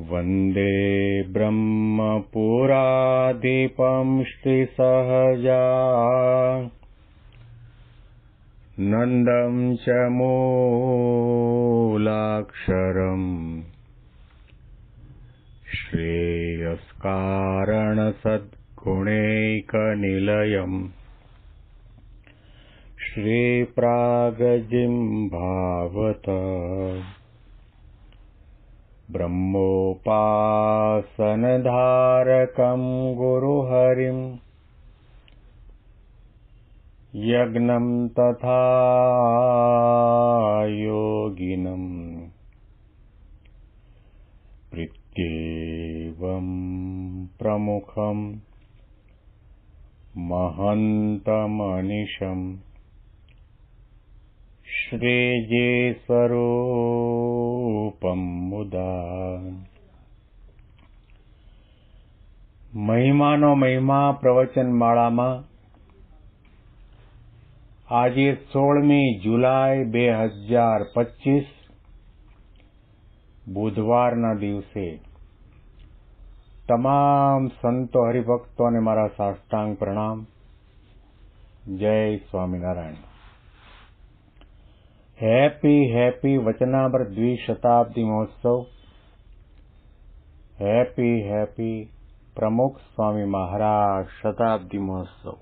वन्दे ब्रह्मपुराधिपं श्रीसहजा नन्दं च मूलाक्षरम् श्रेयस्कारणसद्गुणैकनिलयम् श्रीप्रागजिह्वावत ब्रह्मोपासनधारकं गुरुहरिं यज्ञं तथा योगिनं प्रत्येवं प्रमुखं महन्तमनिशं श्रीजे स्वरूपं मुदा। મહિમાનો મહિમા પ્રવચન માળામાં આજે 16મી જુલાઈ 2025 બુધવારના દિવસે તમામ સંતો હરિભક્તોને મારા સાષ્ટાંગ પ્રણામ. જય સ્વામિનારાયણ. હેપી વચનામૃત દ્વિશતાબ્દી મહોત્સવ. હેપી પ્રમુખ સ્વામી મહારાજ શતાબ્દી મહોત્સવ.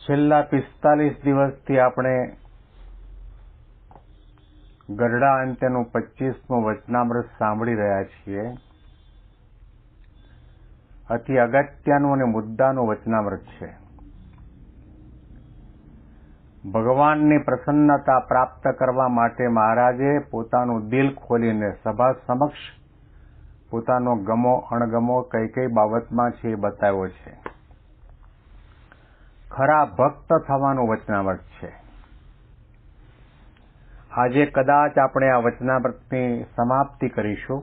છેલ્લા 45 દિવસથી આપણે ગરડા અંત્યનું 25મું વચનામૃત સાંભળી રહ્યા છીએ. અતિ અગત્યનું અને મુદ્દાનું વચનામૃત છે. ભગવાનની પ્રસન્નતા પ્રાપ્ત કરવા માટે મહારાજે પોતાનું દિલ ખોલીને સભા સમક્ષ પોતાનો ગમો અણગમો કઈ કઈ બાબતમાં છે એ બતાવ્યો છે. ખરા ભક્ત થવાનું વચનામૃત છે. આજે કદાચ આપણે આ વચનામૃતની સમાપ્તિ કરીશું,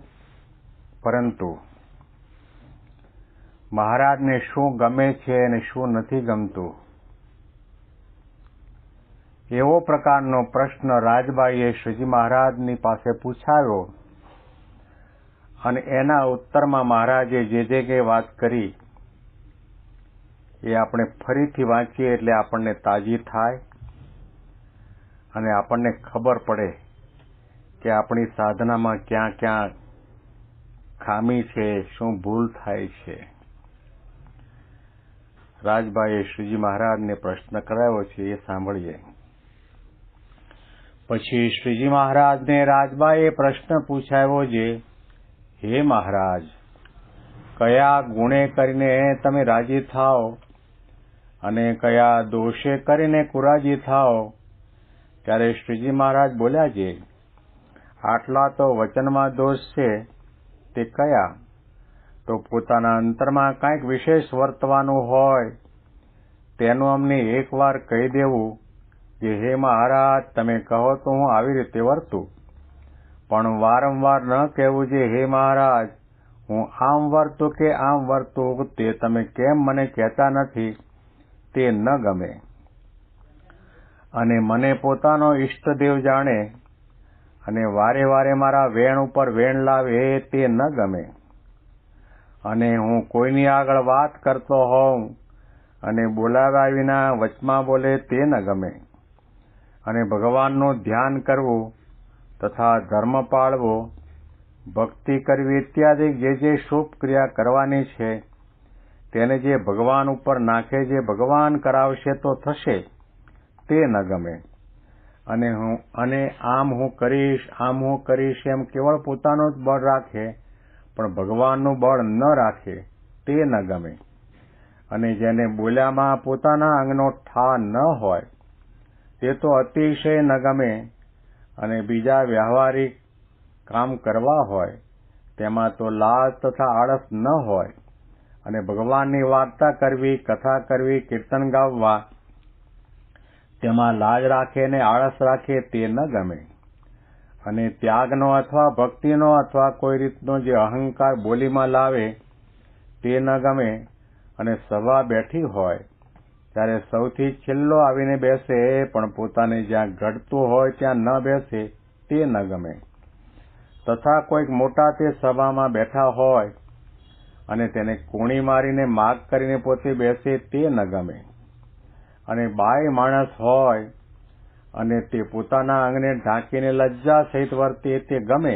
પરંતુ મહારાજને શું ગમે છે અને શું નથી ગમતું એવો પ્રકારનો પ્રશ્ન રાજબાઈએ શ્રીજી મહારાજની પાસે પૂછાયો અને એના ઉત્તરમાં મહારાજે જે કંઈ વાત કરી એ આપણે ફરીથી વાંચીએ એટલે આપણને તાજી થાય અને આપણને ખબર પડે કે આપણી સાધનામાં ક્યાં ક્યાં ખામી છે, શું ભૂલ થાય છે. રાજભાઈએ શ્રીજી મહારાજને પ્રશ્ન કરાયો છે, એ સાંભળીએ. પછી શ્રીજી મહારાજને રાજબાઈએ પ્રશ્ન પૂછાયો છે, હે મહારાજ, કયા ગુણે કરીને તમે રાજી થાઓ અને કયા દોષે કરીને કુરાજી થાઓ? ત્યારે શ્રીજી મહારાજ બોલ્યા છે, આટલા તો વચનમાં દોષ છે, તે કયા? તો પોતાના અંતરમાં કંઈક વિશેષ વર્તવાનું હોય તેનું અમને એકવાર કહી દેવું કે હે મહારાજ, તમે કહો તો હું આવી રીતે વર્તું, પણ વારંવાર ન કહેવું છે હે મહારાજ હું આમ વર્તું કે આમ વર્તું, તે તમે કેમ મને કહેતા નથી તે ન ગમે. અને મને પોતાનો ઈષ્ટદેવ જાણે અને વારે વારે મારા વેણ ઉપર વેણ લાવે તે ન ગમે. અને હું કોઈની આગળ વાત કરતો હોઉં અને બોલાવ્યા વિના વચમાં બોલે તે ન ગમે. અને ભગવાનનું ધ્યાન કરવું તથા ધર્મ પાળવો, ભક્તિ કરવી ઇત્યાદિ જે શુભ ક્રિયા કરવાની છે તેને જે ભગવાન ઉપર નાખે, જે ભગવાન કરાવશે તો થશે, તે ન ગમે. અને આમ હું કરીશ એમ કેવળ પોતાનું જ બળ રાખે પણ ભગવાનનું બળ ન રાખે તે ન ગમે. અને જેને બોલ્યામાં પોતાના અંગનો ઠા ન હોય તે તો અતિશય ન ગમે. અને બીજા વ્યવહારિક કામ કરવા હોય તેમાં તો લાજ તથા આળસ ન હોય. અને ભગવાનની વાર્તા કરવી, કથા કરવી, કીર્તન ગાવવા તેમાં લાજ રાખે ને આળસ રાખે તે ન ગમે. અને ત્યાગનો અથવા ભક્તિનો અથવા કોઈ રીતનો જે અહંકાર બોલીમાં લાવે તે ન ગમે. અને સભા બેઠી હોય ત્યારે સૌથી છેલ્લો આવીને બેસે પણ પોતાને જ્યાં ઘડતું હોય ત્યાં ન બેસે તે ન ગમે. તથા કોઈક મોટા તે સભામાં બેઠા હોય અને તેને કૂણી મારીને માગ કરીને પોતે બેસે તે ન ગમે. અને બાય માણસ હોય અને તે પોતાના અંગને ઢાંકીને લજ્જા સહિત વર્તે તે ગમે.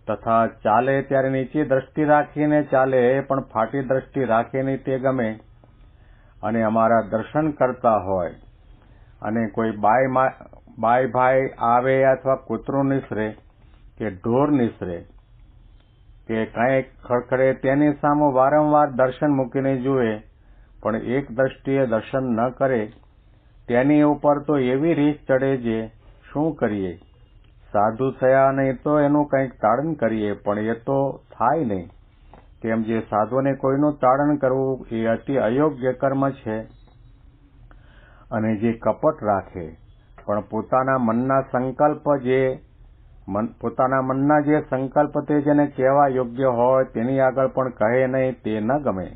તથા ચાલે ત્યારે નીચી દ્રષ્ટિ રાખીને ચાલે પણ ફાટી દ્રષ્ટિ રાખે નહીં તે ગમે. અને અમારા દર્શન કરતા હોય અને કોઈ બાય ભાઈ આવે અથવા કૂતરું નિસરે કે ઢોર નિસરે કે કંઈક ખડખડે તેની સામે વારંવાર દર્શન મૂકીને જુએ પણ એક દ્રષ્ટિએ દર્શન ન કરે તેની ઉપર તો એવી રીત ચડે જે શું કરીએ. સાધુ થયા નહીં તો એનું કંઈક તાડન કરીએ પણ એ તો થાય નહીં. તેમ જે સાધુને કોઈનું તાડન કરવું એ અતિ અયોગ્ય કર્મ છે. અને જે કપટ રાખે પણ પોતાના મનના જે સંકલ્પ તે જેને કહેવા યોગ્ય હોય તેની આગળ પણ કહે નહીં તે ન ગમે.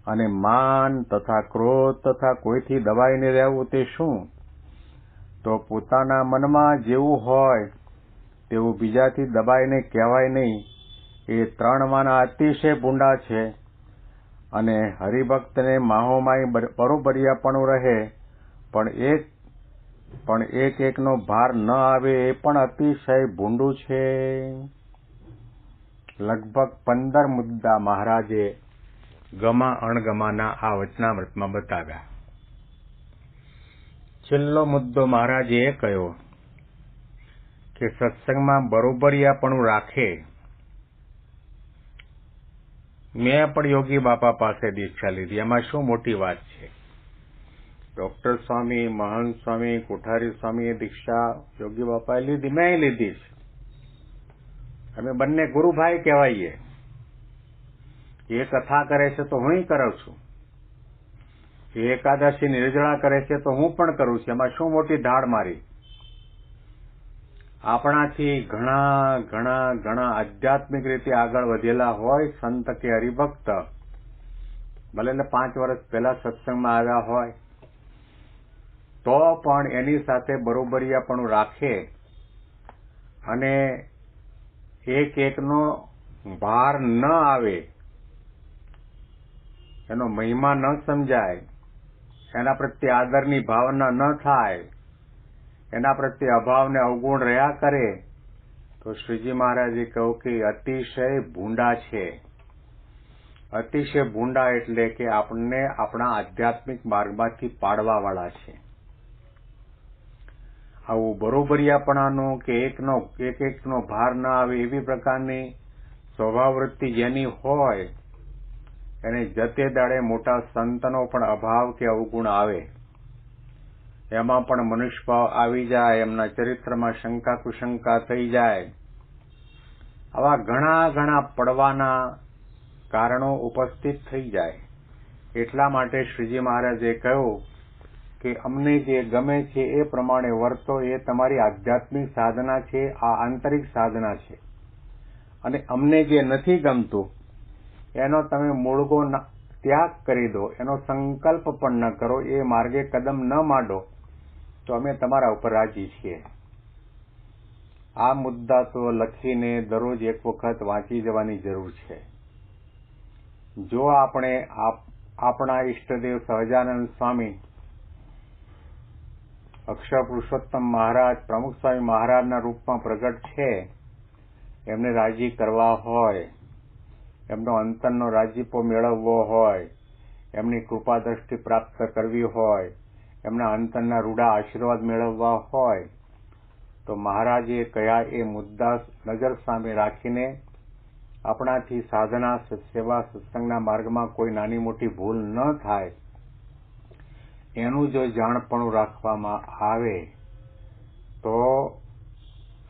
અને માન તથા ક્રોધ તથા કોઈથી દબાઈને રહેવું તે શું? તો પોતાના મનમાં જેવું હોય તેવું બીજાથી દબાઈને કહેવાય નહીં. એ ત્રણમાંના અતિશય ભૂંડા છે. અને હરિભક્તને માહોમાઈ બરોબરિયાપણું રહે પણ એકનો ભાર ન આવે એ પણ અતિશય ભૂંડું છે. લગભગ 15 મુદ્દા મહારાજે ગમા અણગમાના આ વચનામૃતમાં બતાવ્યા. છેલ્લો મુદ્દો મહારાજે એ કહ્યો કે સત્સંગમાં બરોબરિયાપણું રાખે. મેં પણ યોગી બાપા પાસે દીક્ષા લીધી, એમાં શું મોટી વાત છે? ડોક્ટર સ્વામી, મહંત સ્વામી, કોઠારી સ્વામીએ દીક્ષા યોગી બાપાએ લીધી, મેં લીધી છે. અમે બંને ગુરુભાઈ કહેવાઈએ. એ કથા કરે છે તો હું કરું છું, એ એકાદશી નિર્જળા કરે છે તો હું પણ કરું છું. એમાં શું મોટી ધાડ મારી? આપણાથી ઘણા ઘણા ઘણા આધ્યાત્મિક રીતે આગળ વધેલા હોય સંત કે હરિભક્ત, ભલે 5 વર્ષ પહેલા સત્સંગમાં આવ્યા હોય તો પણ એની સાથે બરોબરિયાપણું રાખે અને એકનો ભાર ન આવે, એનો મહિમા ન સમજાય, એના પ્રત્યે આદરની ભાવના ન થાય, એના પ્રત્યે અભાવને અવગુણ રહ્યા કરે તો શ્રીજી મહારાજે કહ્યું કે અતિશય ભૂંડા છે. અતિશય ભૂંડા એટલે કે આપણને આપણા આધ્યાત્મિક માર્ગમાંથી પાડવાવાળા છે. આવું બરોબરિયાપણાનું કે એકનો ભાર ન આવે એવી પ્રકારની સ્વભાવવૃત્તિ જેની હોય એને જતે દાડે મોટા સંતનો પણ અભાવ કે અવગુણ આવે, એમાં પણ મનુષ્યભાવ આવી જાય, એમના ચરિત્રમાં શંકા કુશંકા થઈ જાય. આવા ઘણા ઘણા પડવાના કારણો ઉપસ્થિત થઈ જાય. એટલા માટે શ્રીજી મહારાજે કહ્યું કે અમને જે ગમે છે એ પ્રમાણે વર્તો, એ તમારી આધ્યાત્મિક સાધના છે, આ આંતરિક સાધના છે. અને અમને જે નથી ગમતું એનો તમે મૂળગો ત્યાગ કરી દો, એનો સંકલ્પ પણ ન કરો, એ માર્ગે કદમ ન માંડો તો અમે તમારા ઉપર રાજી છીએ. આ મુદ્દા તો લખીને દરરોજ એક વખત વાંચી જવાની જરૂર છે. જો આપણે આપણા ઈષ્ટદેવ સહજાનંદ સ્વામી, અક્ષર પુરુષોત્તમ મહારાજ, પ્રમુખ સ્વામી મહારાજના રૂપમાં પ્રગટ છે, એમને રાજી કરવા હોય, એમનો અંતરનો રાજીપો મેળવવો હોય, એમની કૃપા દ્રષ્ટિ પ્રાપ્ત કરવી હોય, એમના અંતરના રૂડા આશીર્વાદ મેળવવા હોય તો મહારાજે કયા એ મુદ્દા નજર સામે રાખીને આપણાથી સાધના, સેવા, સત્સંગના માર્ગમાં કોઈ નાની મોટી ભૂલ ન થાય એનું જો જાણપણું રાખવામાં આવે તો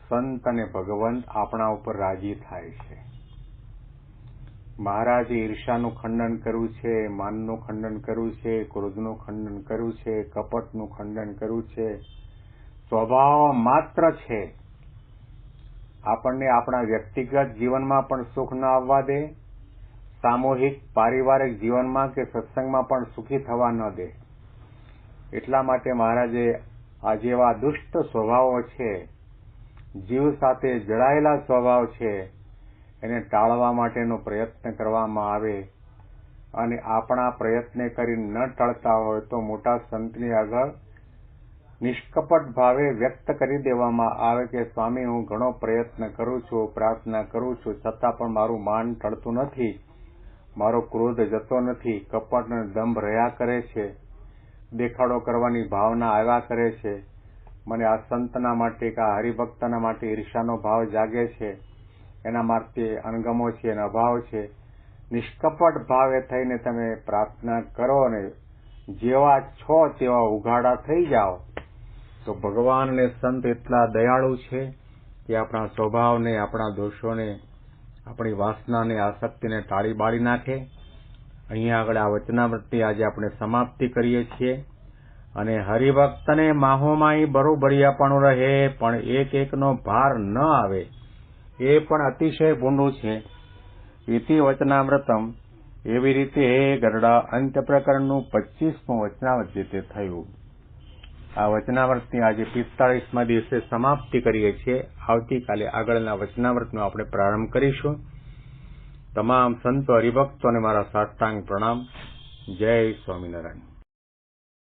સંત અને ભગવંત આપણા ઉપર રાજી થાય છે. મહારાજે ઈર્ષાનું ખંડન કર્યું છે, માનનું ખંડન કર્યું છે, ક્રોધનું ખંડન કર્યું છે, કપટનું ખંડન કર્યું છે. સ્વભાવ માત્ર છે, આપણને આપણા વ્યક્તિગત જીવનમાં પણ સુખ ન આવવા દે, સામૂહિક પારિવારિક જીવનમાં કે સત્સંગમાં પણ સુખી થવા ન દે. એટલા માટે મહારાજે આ જેવા દુષ્ટ સ્વભાવો છે જીવ સાથે જડાયેલા સ્વભાવ છે એને ટાળવા માટેનો પ્રયત્ન કરવામાં આવે અને આપણા પ્રયત્ન કરી ન ટાળતા હોય તો મોટા સંતની આગળ નિષ્કપટ ભાવે વ્યક્ત કરી દેવામાં આવે કે સ્વામી, હું ઘણો પ્રયત્ન કરું છું, પ્રાર્થના કરું છું, છતાં પણ મારું માન ટળતું નથી, મારો ક્રોધ જતો નથી, કપટ અને દંભ રહ્યા કરે છે, દેખાડો કરવાની ભાવના આવ્યા કરે છે, મને આ સંતના માટે કે આ હરિભક્તના માટે ઈર્ષાનો ભાવ જાગે છે, એના માટે અણગમો છે અને અભાવ છે. નિષ્કપટ ભાવે થઈને તમે પ્રાર્થના કરો અને જેવા છો તેવા ઉઘાડા થઈ જાઓ તો ભગવાન અને સંત એટલા દયાળુ છે કે આપણા સ્વભાવને, આપણા દોષોને, આપણી વાસનાને, આસક્તિને ટાળી બાળી નાખે. અહીંયા આગળ આ વચનામૃતની આજે આપણે સમાપ્તિ કરીએ છીએ અને હરિભક્તને માહોમાઈ બરોબરિયાપણું રહે પણ એક એકનો ભાર ન આવે એ પણ અતિશય ભૂંડું છે. ઇતિ વચનામૃતમ. એવી રીતે ગરડા અંત્ય પ્રકરણનું 25મું વચનામૃત જે તે થયું. આ વચનામૃતની આજે 45મા દિવસે સમાપ્તિ કરીએ છીએ. આવતીકાલે આગળના વચનામૃતનો આપણે પ્રારંભ કરીશું. તમામ સંતો હરિભક્તોને મારા સાષ્ટાંગ પ્રણામ. જય સ્વામિનારાયણ.